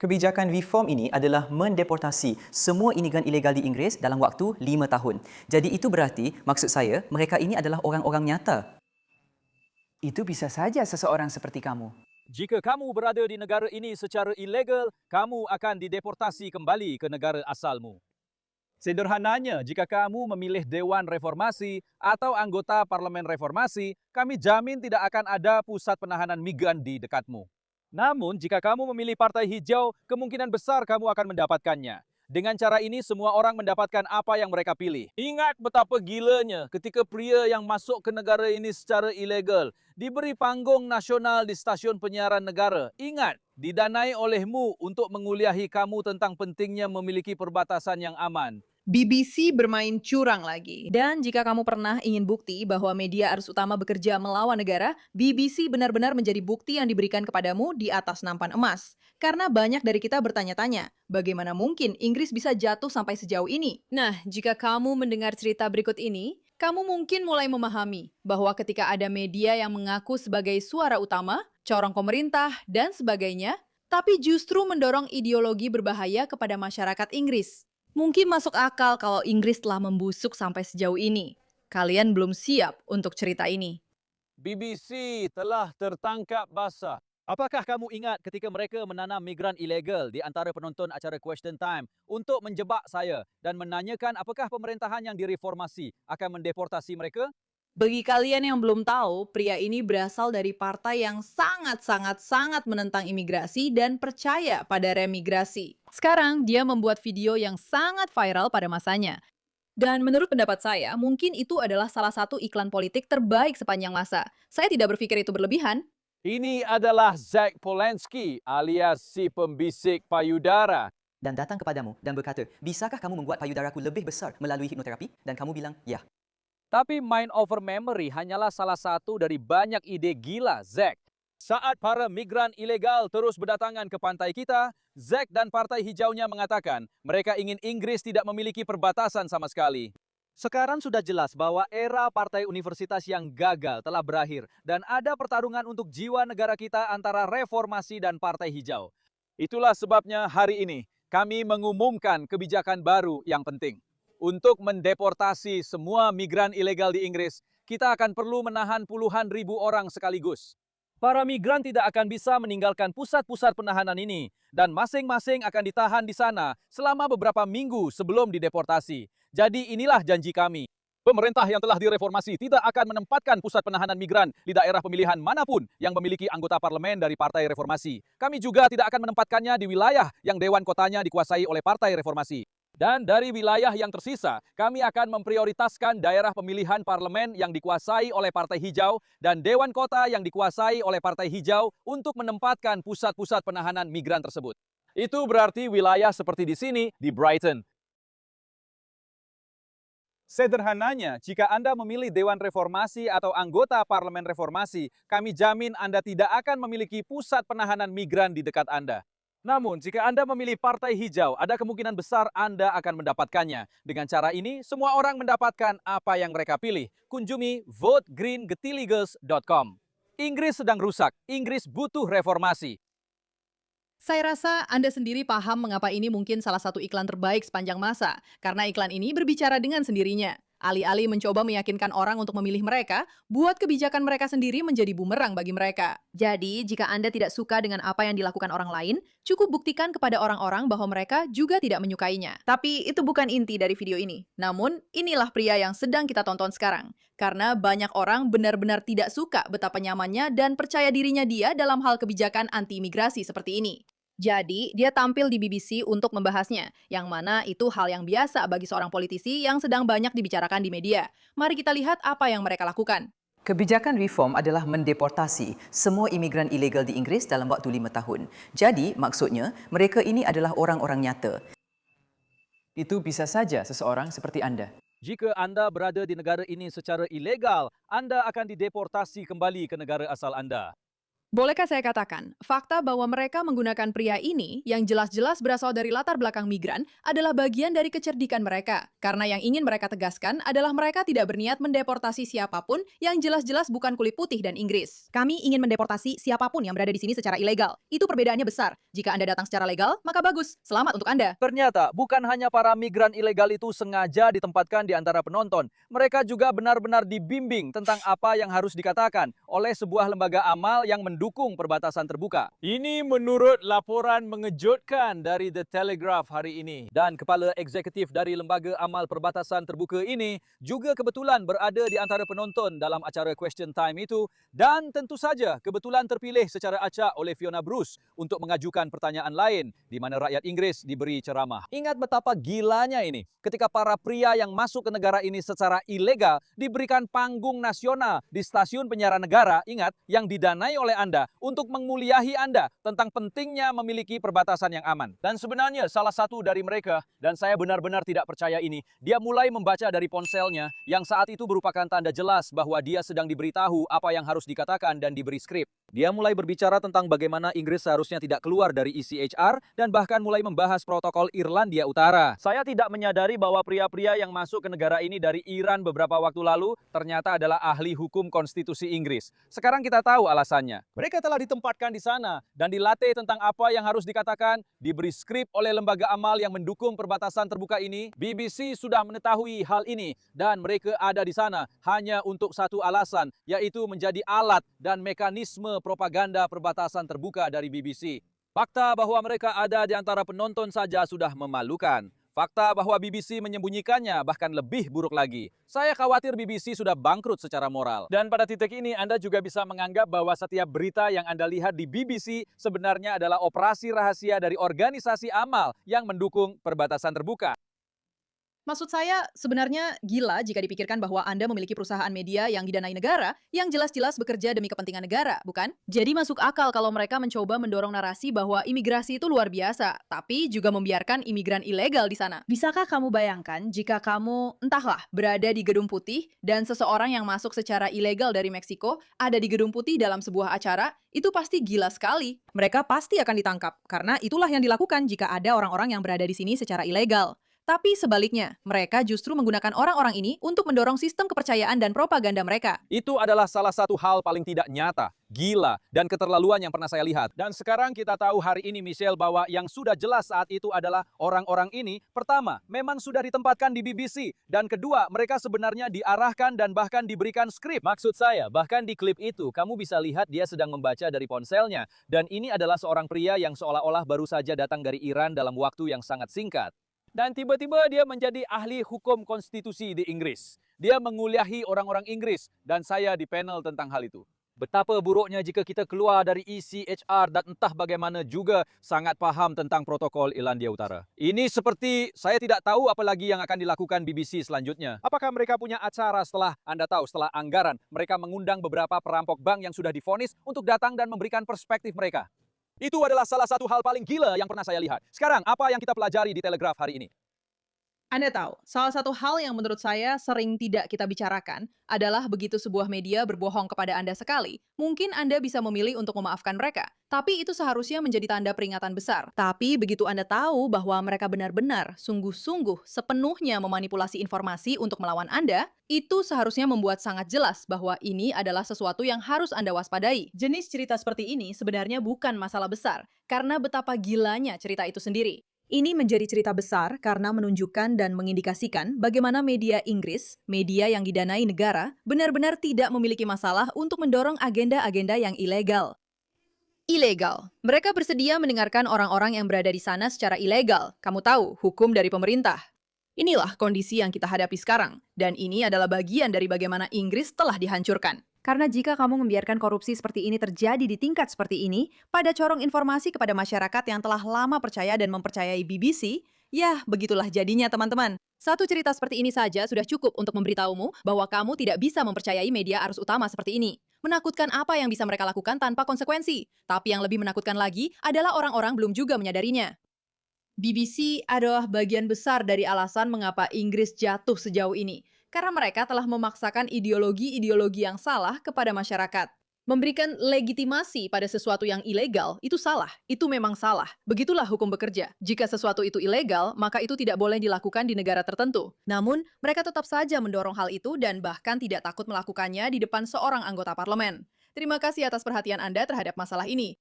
Kebijakan reform ini adalah mendeportasi semua imigran ilegal di Inggeris dalam waktu 5 tahun. Jadi itu berarti, maksud saya, mereka ini adalah orang-orang nyata. Itu bisa saja seseorang seperti kamu. Jika kamu berada di negara ini secara ilegal, kamu akan dideportasi kembali ke negara asalmu. Sederhananya, jika kamu memilih Dewan Reformasi atau anggota Parlemen Reformasi, kami jamin tidak akan ada pusat penahanan migran di dekatmu. Namun, jika kamu memilih Partai Hijau, kemungkinan besar kamu akan mendapatkannya. Dengan cara ini, semua orang mendapatkan apa yang mereka pilih. Ingat betapa gilanya ketika pria yang masuk ke negara ini secara ilegal diberi panggung nasional di stasiun penyiaran negara. Ingat, didanai olehmu untuk menguliahi kamu tentang pentingnya memiliki perbatasan yang aman. BBC bermain curang lagi. Dan jika kamu pernah ingin bukti bahwa media arus utama bekerja melawan negara, BBC benar-benar menjadi bukti yang diberikan kepadamu di atas nampan emas. Karena banyak dari kita bertanya-tanya, bagaimana mungkin Inggris bisa jatuh sampai sejauh ini? Nah, jika kamu mendengar cerita berikut ini, kamu mungkin mulai memahami bahwa ketika ada media yang mengaku sebagai suara utama, corong pemerintah, dan sebagainya, tapi justru mendorong ideologi berbahaya kepada masyarakat Inggris. Mungkin masuk akal kalau Inggris telah membusuk sampai sejauh ini. Kalian belum siap untuk cerita ini. BBC telah tertangkap basah. Apakah kamu ingat ketika mereka menanam migran ilegal di antara penonton acara Question Time untuk menjebak saya dan menanyakan apakah pemerintahan yang direformasi akan mendeportasi mereka? Bagi kalian yang belum tahu, pria ini berasal dari partai yang sangat menentang imigrasi dan percaya pada remigrasi. Sekarang, dia membuat video yang sangat viral pada masanya. Dan menurut pendapat saya, mungkin itu adalah salah satu iklan politik terbaik sepanjang masa. Saya tidak berpikir itu berlebihan. Ini adalah Zach Polanski alias si pembisik payudara. Dan datang kepadamu dan berkata, bisakah kamu membuat payudaraku lebih besar melalui hipnoterapi? Dan kamu bilang, ya. Tapi mind over memory hanyalah salah satu dari banyak ide gila Zack. Saat para migran ilegal terus berdatangan ke pantai kita, Zack dan Partai Hijaunya mengatakan mereka ingin Inggris tidak memiliki perbatasan sama sekali. Sekarang sudah jelas bahwa era partai universitas yang gagal telah berakhir dan ada pertarungan untuk jiwa negara kita antara reformasi dan Partai Hijau. Itulah sebabnya hari ini kami mengumumkan kebijakan baru yang penting. Untuk mendeportasi semua migran ilegal di Inggris, kita akan perlu menahan puluhan ribu orang sekaligus. Para migran tidak akan bisa meninggalkan pusat-pusat penahanan ini, dan masing-masing akan ditahan di sana selama beberapa minggu sebelum dideportasi. Jadi inilah janji kami. Pemerintah yang telah direformasi tidak akan menempatkan pusat penahanan migran di daerah pemilihan manapun yang memiliki anggota parlemen dari Partai Reformasi. Kami juga tidak akan menempatkannya di wilayah yang dewan kotanya dikuasai oleh Partai Reformasi. Dan dari wilayah yang tersisa, kami akan memprioritaskan daerah pemilihan parlemen yang dikuasai oleh Partai Hijau dan dewan kota yang dikuasai oleh Partai Hijau untuk menempatkan pusat-pusat penahanan migran tersebut. Itu berarti wilayah seperti di sini, di Brighton. Sederhananya, jika Anda memilih Dewan Reformasi atau anggota Parlemen Reformasi, kami jamin Anda tidak akan memiliki pusat penahanan migran di dekat Anda. Namun, jika Anda memilih Partai Hijau, ada kemungkinan besar Anda akan mendapatkannya. Dengan cara ini, semua orang mendapatkan apa yang mereka pilih. Kunjungi votegreengetiligers.com. Inggris sedang rusak. Inggris butuh reformasi. Saya rasa Anda sendiri paham mengapa ini mungkin salah satu iklan terbaik sepanjang masa. Karena iklan ini berbicara dengan sendirinya. Alih-alih mencoba meyakinkan orang untuk memilih mereka, buat kebijakan mereka sendiri menjadi bumerang bagi mereka. Jadi, jika Anda tidak suka dengan apa yang dilakukan orang lain, cukup buktikan kepada orang-orang bahwa mereka juga tidak menyukainya. Tapi itu bukan inti dari video ini. Namun, inilah pria yang sedang kita tonton sekarang. Karena banyak orang benar-benar tidak suka betapa nyamannya dan percaya dirinya dia dalam hal kebijakan anti-imigrasi seperti ini. Jadi, dia tampil di BBC untuk membahasnya, yang mana itu hal yang biasa bagi seorang politisi yang sedang banyak dibicarakan di media. Mari kita lihat apa yang mereka lakukan. Kebijakan reform adalah mendeportasi semua imigran ilegal di Inggeris dalam waktu 5 tahun. Jadi, maksudnya, mereka ini adalah orang-orang nyata. Itu bisa saja seseorang seperti Anda. Jika Anda berada di negara ini secara ilegal, Anda akan dideportasi kembali ke negara asal Anda. Bolehkah saya katakan, fakta bahwa mereka menggunakan pria ini yang jelas-jelas berasal dari latar belakang migran adalah bagian dari kecerdikan mereka. Karena yang ingin mereka tegaskan adalah mereka tidak berniat mendeportasi siapapun yang jelas-jelas bukan kulit putih dan Inggris. Kami ingin mendeportasi siapapun yang berada di sini secara ilegal. Itu perbedaannya besar. Jika Anda datang secara legal, maka bagus. Selamat untuk Anda. Ternyata bukan hanya para migran ilegal itu sengaja ditempatkan di antara penonton. Mereka juga benar-benar dibimbing tentang apa yang harus dikatakan oleh sebuah lembaga amal yang mendukung perbatasan terbuka. Ini menurut laporan mengejutkan dari The Telegraph hari ini. Dan kepala eksekutif dari lembaga amal perbatasan terbuka ini juga kebetulan berada di antara penonton dalam acara Question Time itu dan tentu saja kebetulan terpilih secara acak oleh Fiona Bruce untuk mengajukan pertanyaan lain di mana rakyat Inggris diberi ceramah. Ingat betapa gilanya ini ketika para pria yang masuk ke negara ini secara ilegal diberikan panggung nasional di stasiun penyiaran negara, ingat, yang didanai oleh Anda untuk menguliahi Anda tentang pentingnya memiliki perbatasan yang aman. Dan sebenarnya salah satu dari mereka, dan saya benar-benar tidak percaya ini, dia mulai membaca dari ponselnya yang saat itu merupakan tanda jelas bahwa dia sedang diberitahu apa yang harus dikatakan dan diberi skrip. Dia mulai berbicara tentang bagaimana Inggris seharusnya tidak keluar dari ECHR dan bahkan mulai membahas protokol Irlandia Utara. Saya tidak menyadari bahwa pria-pria yang masuk ke negara ini dari Iran beberapa waktu lalu ternyata adalah ahli hukum konstitusi Inggris. Sekarang kita tahu alasannya. Mereka telah ditempatkan di sana dan dilatih tentang apa yang harus dikatakan, diberi skrip oleh lembaga amal yang mendukung perbatasan terbuka ini. BBC sudah mengetahui hal ini dan mereka ada di sana hanya untuk satu alasan, yaitu menjadi alat dan mekanisme propaganda perbatasan terbuka dari BBC. Fakta bahwa mereka ada di antara penonton saja sudah memalukan. Fakta bahwa BBC menyembunyikannya bahkan lebih buruk lagi. Saya khawatir BBC sudah bangkrut secara moral. Dan pada titik ini Anda juga bisa menganggap bahwa setiap berita yang Anda lihat di BBC sebenarnya adalah operasi rahasia dari organisasi amal yang mendukung perbatasan terbuka. Maksud saya, sebenarnya gila jika dipikirkan bahwa Anda memiliki perusahaan media yang didanai negara yang jelas-jelas bekerja demi kepentingan negara, bukan? Jadi masuk akal kalau mereka mencoba mendorong narasi bahwa imigrasi itu luar biasa, tapi juga membiarkan imigran ilegal di sana. Bisakah kamu bayangkan jika kamu, entahlah, berada di Gedung Putih dan seseorang yang masuk secara ilegal dari Meksiko ada di Gedung Putih dalam sebuah acara, itu pasti gila sekali. Mereka pasti akan ditangkap, karena itulah yang dilakukan jika ada orang-orang yang berada di sini secara ilegal. Tapi sebaliknya, mereka justru menggunakan orang-orang ini untuk mendorong sistem kepercayaan dan propaganda mereka. Itu adalah salah satu hal paling tidak nyata, gila, dan keterlaluan yang pernah saya lihat. Dan sekarang kita tahu hari ini, Michelle, bahwa yang sudah jelas saat itu adalah orang-orang ini, pertama, memang sudah ditempatkan di BBC. Dan kedua, mereka sebenarnya diarahkan dan bahkan diberikan skrip. Maksud saya, bahkan di klip itu, kamu bisa lihat dia sedang membaca dari ponselnya. Dan ini adalah seorang pria yang seolah-olah baru saja datang dari Iran dalam waktu yang sangat singkat. Dan tiba-tiba dia menjadi ahli hukum konstitusi di Inggris. Dia menguliahi orang-orang Inggris dan saya di panel tentang hal itu. Betapa buruknya jika kita keluar dari ECHR dan entah bagaimana juga sangat paham tentang protokol Irlandia Utara. Ini seperti saya tidak tahu apa lagi yang akan dilakukan BBC selanjutnya. Apakah mereka punya acara setelah Anda tahu setelah anggaran mereka mengundang beberapa perampok bank yang sudah divonis untuk datang dan memberikan perspektif mereka. Itu adalah salah satu hal paling gila yang pernah saya lihat. Sekarang, apa yang kita pelajari di Telegraph hari ini? Anda tahu, salah satu hal yang menurut saya sering tidak kita bicarakan adalah begitu sebuah media berbohong kepada Anda sekali, mungkin Anda bisa memilih untuk memaafkan mereka. Tapi itu seharusnya menjadi tanda peringatan besar. Tapi begitu Anda tahu bahwa mereka benar-benar, sungguh-sungguh, sepenuhnya memanipulasi informasi untuk melawan Anda, itu seharusnya membuat sangat jelas bahwa ini adalah sesuatu yang harus Anda waspadai. Jenis cerita seperti ini sebenarnya bukan masalah besar, karena betapa gilanya cerita itu sendiri. Ini menjadi cerita besar karena menunjukkan dan mengindikasikan bagaimana media Inggris, media yang didanai negara, benar-benar tidak memiliki masalah untuk mendorong agenda-agenda yang ilegal. Ilegal. Mereka bersedia mendengarkan orang-orang yang berada di sana secara ilegal. Kamu tahu, hukum dari pemerintah. Inilah kondisi yang kita hadapi sekarang. Dan ini adalah bagian dari bagaimana Inggris telah dihancurkan. Karena jika kamu membiarkan korupsi seperti ini terjadi di tingkat seperti ini, pada corong informasi kepada masyarakat yang telah lama percaya dan mempercayai BBC, ya begitulah jadinya teman-teman. Satu cerita seperti ini saja sudah cukup untuk memberitahumu bahwa kamu tidak bisa mempercayai media arus utama seperti ini. Menakutkan apa yang bisa mereka lakukan tanpa konsekuensi. Tapi yang lebih menakutkan lagi adalah orang-orang belum juga menyadarinya. BBC adalah bagian besar dari alasan mengapa Inggris jatuh sejauh ini. Karena mereka telah memaksakan ideologi-ideologi yang salah kepada masyarakat. Memberikan legitimasi pada sesuatu yang ilegal itu salah. Itu memang salah. Begitulah hukum bekerja. Jika sesuatu itu ilegal, maka itu tidak boleh dilakukan di negara tertentu. Namun, mereka tetap saja mendorong hal itu dan bahkan tidak takut melakukannya di depan seorang anggota parlemen. Terima kasih atas perhatian Anda terhadap masalah ini.